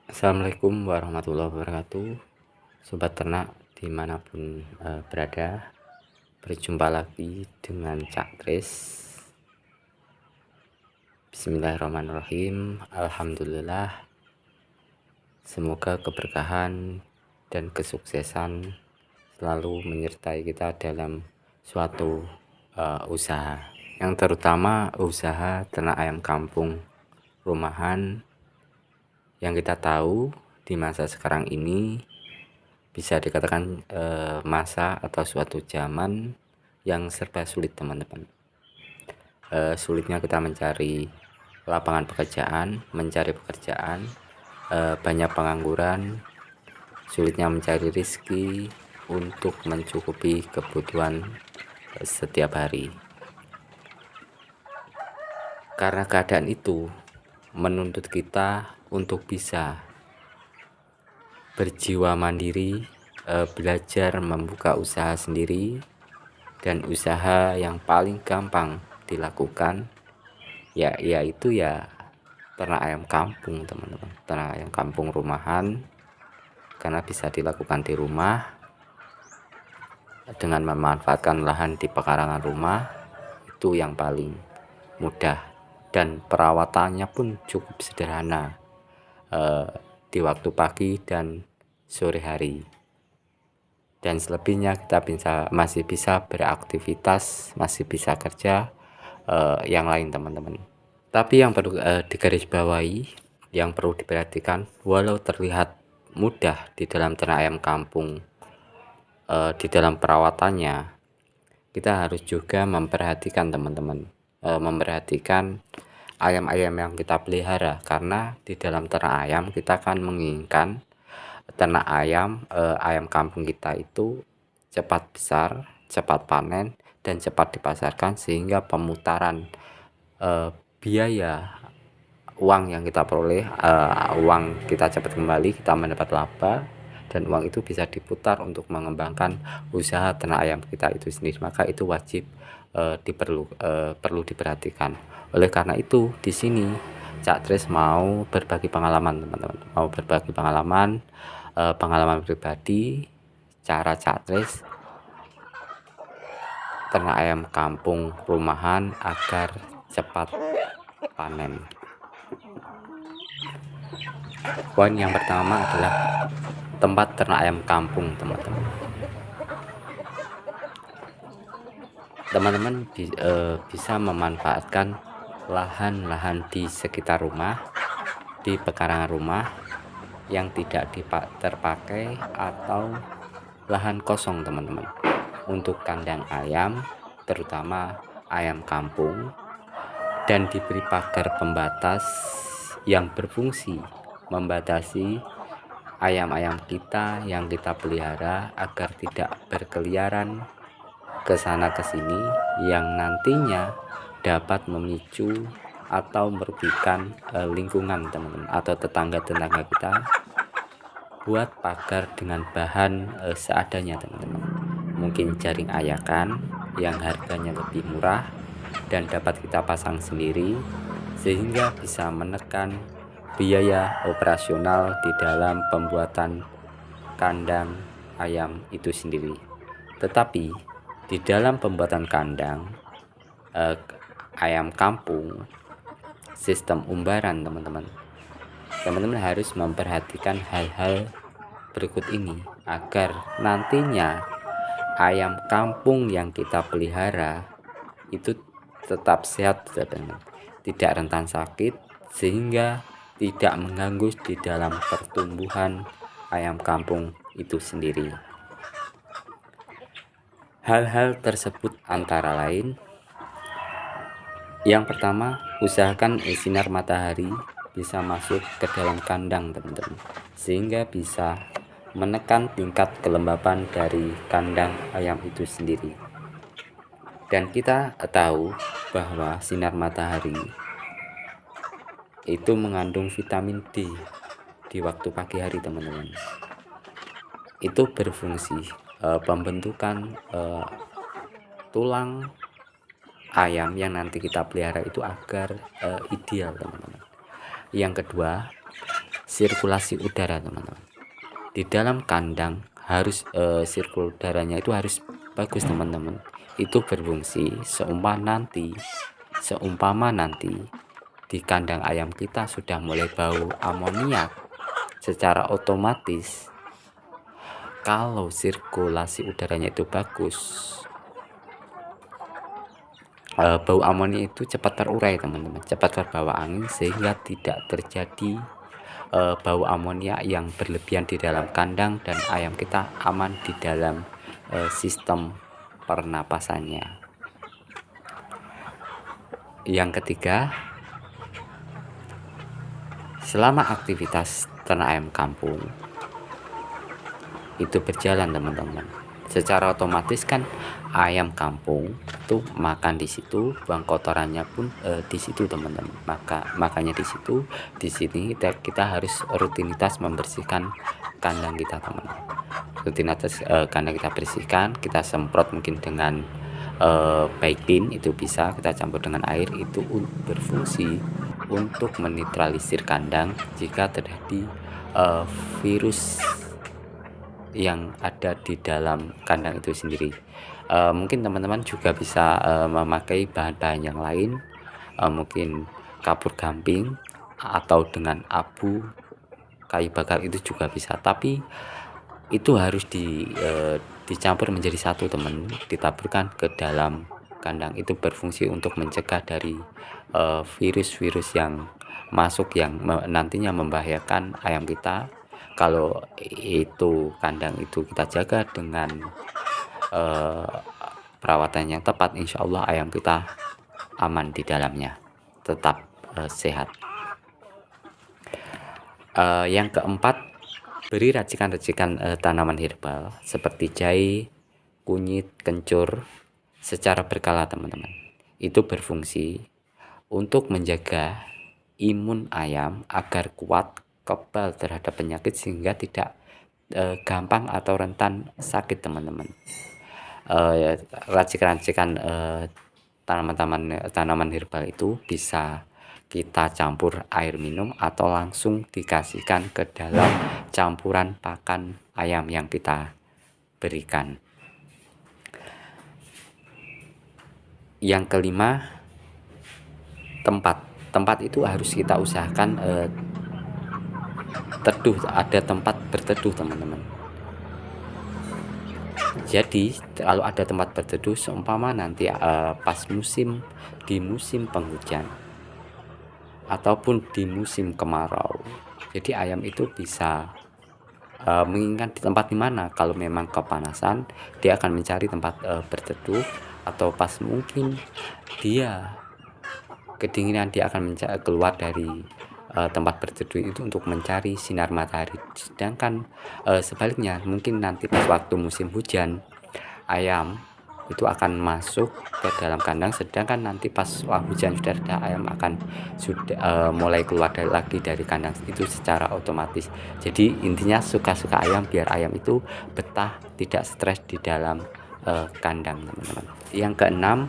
Assalamualaikum warahmatullahi wabarakatuh, Sobat Ternak dimanapun berada. Berjumpa lagi dengan Cak Tris. Bismillahirrahmanirrahim. Alhamdulillah, semoga keberkahan dan kesuksesan selalu menyertai kita dalam suatu usaha, yang terutama usaha ternak ayam kampung rumahan. Yang kita tahu di masa sekarang ini bisa dikatakan masa atau suatu zaman yang serba sulit, teman-teman. Sulitnya kita mencari lapangan pekerjaan, mencari pekerjaan, banyak pengangguran, sulitnya mencari rezeki untuk mencukupi kebutuhan setiap hari. Karena keadaan itu menuntut kita untuk bisa berjiwa mandiri, belajar membuka usaha sendiri, dan usaha yang paling gampang dilakukan yaitu ternak ayam kampung, teman-teman. Ternak ayam kampung rumahan, karena bisa dilakukan di rumah dengan memanfaatkan lahan di pekarangan rumah. Itu yang paling mudah, dan perawatannya pun cukup sederhana di waktu pagi dan sore hari. Dan selebihnya kita masih bisa beraktivitas, masih bisa kerja yang lain, teman-teman. Tapi yang perlu digarisbawahi, yang perlu diperhatikan, walau terlihat mudah di dalam ternak ayam kampung, di dalam perawatannya, kita harus juga memperhatikan, teman-teman, memperhatikan ayam-ayam yang kita pelihara. Karena di dalam ternak ayam kita akan menginginkan ternak ayam kampung kita itu cepat besar, cepat panen, dan cepat dipasarkan, sehingga pemutaran biaya uang yang kita peroleh, uang kita cepat kembali, kita mendapat laba, dan uang itu bisa diputar untuk mengembangkan usaha ternak ayam kita itu sendiri. Maka itu wajib perlu diperhatikan. Oleh karena itu, di sini Cak Tris mau berbagi pengalaman, teman-teman. Mau berbagi pengalaman pribadi, cara Cak Tris ternak ayam kampung rumahan agar cepat panen. Poin yang pertama adalah tempat ternak ayam kampung, teman-teman. Teman-teman bisa memanfaatkan lahan-lahan di sekitar rumah, di pekarangan rumah yang tidak terpakai, atau lahan kosong, teman-teman, untuk kandang ayam, terutama ayam kampung, dan diberi pagar pembatas yang berfungsi membatasi ayam-ayam kita yang kita pelihara agar tidak berkeliaran ke sana ke sini, yang nantinya dapat memicu atau merugikan lingkungan, teman-teman, atau tetangga-tetangga kita. Buat pagar dengan bahan seadanya, teman-teman. Mungkin jaring ayakan yang harganya lebih murah dan dapat kita pasang sendiri, sehingga bisa menekan biaya operasional di dalam pembuatan kandang ayam itu sendiri. Tetapi di dalam pembuatan kandang ayam kampung sistem umbaran, teman-teman harus memperhatikan hal-hal berikut ini agar nantinya ayam kampung yang kita pelihara itu tetap sehat, teman-teman, tidak rentan sakit, sehingga tidak mengganggu di dalam pertumbuhan ayam kampung itu sendiri. Hal-hal tersebut antara lain, yang pertama, usahakan sinar matahari bisa masuk ke dalam kandang, teman-teman, sehingga bisa menekan tingkat kelembapan dari kandang ayam itu sendiri. Dan kita tahu bahwa sinar matahari itu mengandung vitamin D di waktu pagi hari, teman-teman. Itu berfungsi pembentukan tulang ayam yang nanti kita pelihara itu agar ideal, teman-teman. Yang kedua, sirkulasi udara teman-teman. Di dalam kandang harus sirkulasi udaranya itu harus bagus teman-teman. Itu berfungsi seumpama nanti di kandang ayam kita sudah mulai bau amoniak, secara otomatis kalau sirkulasi udaranya itu bagus, bau amoniak itu cepat terurai teman-teman, cepat terbawa angin, sehingga tidak terjadi bau amoniak yang berlebihan di dalam kandang, dan ayam kita aman di dalam sistem pernapasannya. Yang ketiga, selama aktivitas ternak ayam kampung itu berjalan teman-teman, secara otomatis kan ayam kampung itu makan di situ, buang kotorannya pun di situ teman-teman. Makanya di sini kita harus rutinitas membersihkan kandang kita teman-teman. Rutinitas kandang kita bersihkan, kita semprot mungkin dengan baikin, itu bisa kita campur dengan air, itu berfungsi untuk menetralisir kandang jika terjadi virus yang ada di dalam kandang itu sendiri. Mungkin teman-teman juga bisa memakai bahan-bahan yang lain, mungkin kapur gamping atau dengan abu kayu bakar, itu juga bisa, tapi itu harus dicampur menjadi satu teman, ditaburkan ke dalam kandang. Itu berfungsi untuk mencegah dari virus-virus yang masuk yang nantinya membahayakan ayam kita. Kalau itu kandang itu kita jaga dengan perawatan yang tepat, insya Allah ayam kita aman di dalamnya, tetap sehat. Yang keempat, beri racikan-racikan tanaman herbal seperti jahe, kunyit, kencur secara berkala teman-teman. Itu berfungsi untuk menjaga imun ayam agar kuat, kebal terhadap penyakit, sehingga tidak gampang atau rentan sakit teman-teman. Racikan-racikan tanaman herbal itu bisa kita campur air minum atau langsung dikasihkan ke dalam campuran pakan ayam yang kita berikan. Yang kelima, tempat itu harus kita usahakan teduh, ada tempat berteduh teman-teman. Jadi kalau ada tempat berteduh, seumpama nanti pas di musim penghujan ataupun di musim kemarau, jadi ayam itu bisa mengingat di tempat dimana. Kalau memang kepanasan, dia akan mencari tempat berteduh, atau pas mungkin dia kedinginan, dia akan keluar dari tempat berteduh itu untuk mencari sinar matahari. Sedangkan sebaliknya, mungkin nanti pas waktu musim hujan, ayam itu akan masuk ke dalam kandang, sedangkan nanti pas hujan sudah reda, ayam akan mulai keluar lagi dari kandang itu secara otomatis. Jadi intinya suka-suka ayam, biar ayam itu betah, tidak stres di dalam kandang teman-teman. Yang keenam,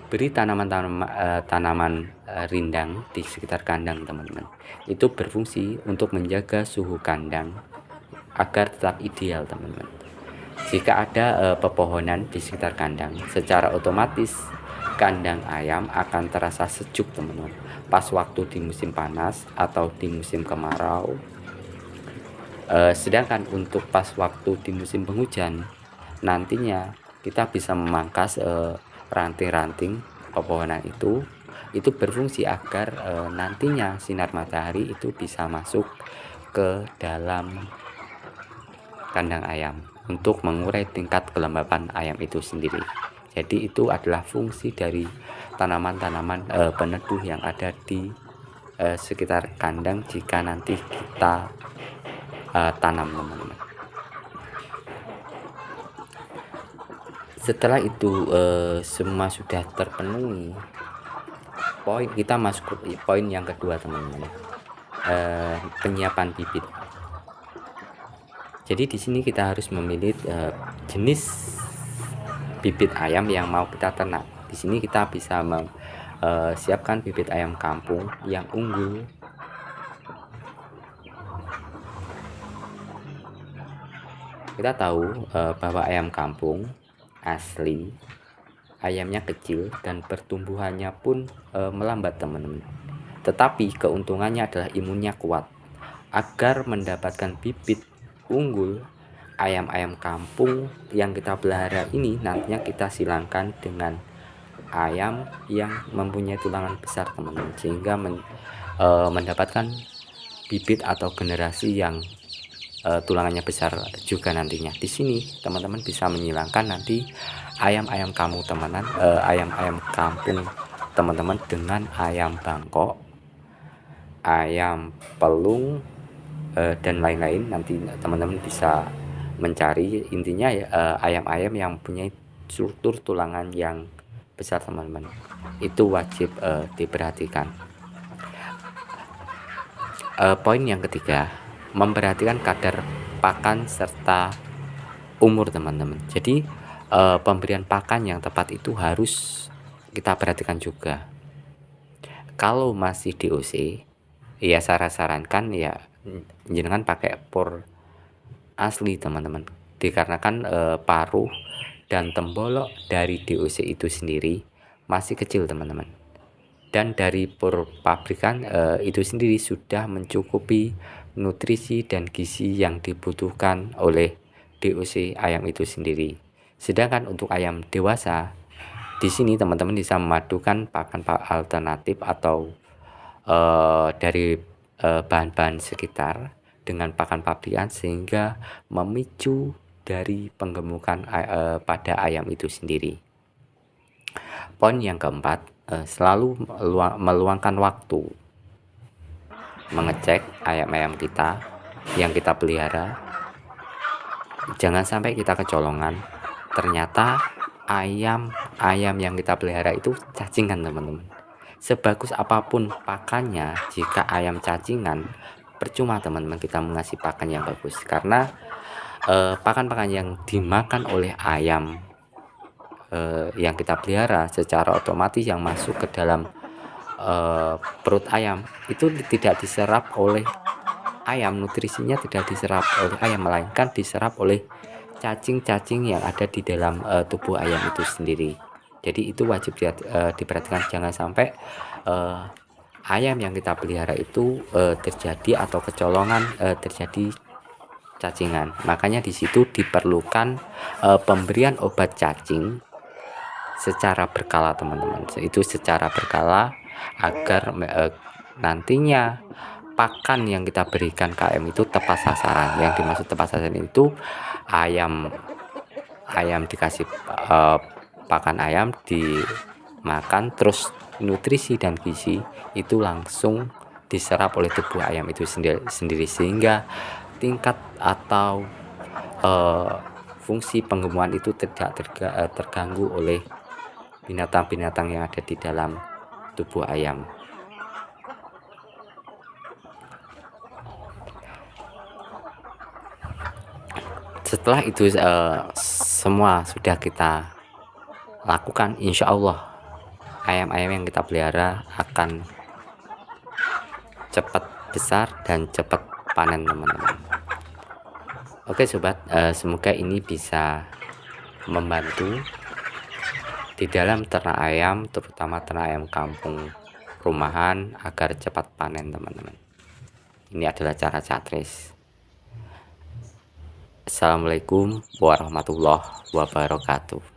beri tanaman rindang di sekitar kandang teman-teman. Itu berfungsi untuk menjaga suhu kandang agar tetap ideal teman-teman. Jika ada pepohonan di sekitar kandang, secara otomatis kandang ayam akan terasa sejuk teman-teman. Pas waktu di musim panas atau di musim kemarau. Sedangkan untuk pas waktu di musim penghujan, nantinya kita bisa memangkas ranting-ranting pepohonan itu berfungsi agar nantinya sinar matahari itu bisa masuk ke dalam kandang ayam untuk mengurai tingkat kelembapan ayam itu sendiri. Jadi itu adalah fungsi dari tanaman-tanaman peneduh yang ada di sekitar kandang jika nanti kita tanam teman-teman. Setelah itu semua sudah terpenuhi, kita masuk ke poin yang kedua teman-teman, penyiapan bibit. Jadi di sini kita harus memilih jenis bibit ayam yang mau kita ternak. Di sini kita bisa siapkan bibit ayam kampung yang unggul, Kita tahu bahwa ayam kampung asli ayamnya kecil dan pertumbuhannya pun melambat teman-teman. Tetapi keuntungannya adalah imunnya kuat. Agar mendapatkan bibit unggul, ayam-ayam kampung yang kita pelihara ini nantinya kita silangkan dengan ayam yang mempunyai tulangan besar teman-teman, sehingga mendapatkan bibit atau generasi yang tulangannya besar juga nantinya. Di sini teman-teman bisa menyilangkan nanti ayam-ayam kamu teman-teman, ayam-ayam kampung teman-teman dengan ayam Bangkok, ayam pelung, dan lain-lain. Nanti teman-teman bisa mencari, intinya ya ayam-ayam yang punya struktur tulangan yang besar teman-teman, itu wajib diperhatikan. Poin yang ketiga, memperhatikan kadar pakan serta umur teman-teman. Jadi pemberian pakan yang tepat itu harus kita perhatikan juga. Kalau masih DOC, ya saya sarankan ya jangan pakai por asli teman-teman, dikarenakan paruh dan tembolok dari DOC itu sendiri masih kecil teman-teman, dan dari por pabrikan itu sendiri sudah mencukupi nutrisi dan gizi yang dibutuhkan oleh DOC ayam itu sendiri. Sedangkan untuk ayam dewasa, di sini teman-teman bisa memadukan pakan alternatif atau dari bahan-bahan sekitar dengan pakan pabrikan, sehingga memicu dari penggemukan pada ayam itu sendiri. Poin yang keempat, selalu meluangkan waktu mengecek ayam-ayam kita yang kita pelihara. Jangan sampai kita kecolongan, ternyata ayam yang kita pelihara itu cacingan teman-teman. Sebagus apapun pakannya, jika ayam cacingan, percuma teman-teman kita mengasih pakan yang bagus, karena pakan-pakan yang dimakan oleh ayam yang kita pelihara secara otomatis yang masuk ke dalam perut ayam itu tidak diserap oleh ayam, nutrisinya tidak diserap oleh ayam, melainkan diserap oleh cacing-cacing yang ada di dalam tubuh ayam itu sendiri. Jadi itu wajib diperhatikan, jangan sampai ayam yang kita pelihara itu terjadi atau kecolongan terjadi cacingan. Makanya di situ diperlukan pemberian obat cacing secara berkala teman-teman. Itu secara berkala agar nantinya pakan yang kita berikan ke ayam itu tepat sasaran. Yang dimaksud tepat sasaran itu ayam dikasih pakan ayam dimakan, terus nutrisi dan gizi itu langsung diserap oleh tubuh ayam itu sendiri, sehingga tingkat atau fungsi penggemukan itu tidak terganggu oleh binatang-binatang yang ada di dalam tubuh ayam. Setelah itu semua sudah kita lakukan, insya Allah ayam-ayam yang kita pelihara akan cepat besar dan cepat panen teman-teman. Oke sobat, semoga ini bisa membantu di dalam ternak ayam, terutama ternak ayam kampung rumahan, agar cepat panen teman-teman. Ini adalah cara catris. Assalamualaikum warahmatullahi wabarakatuh.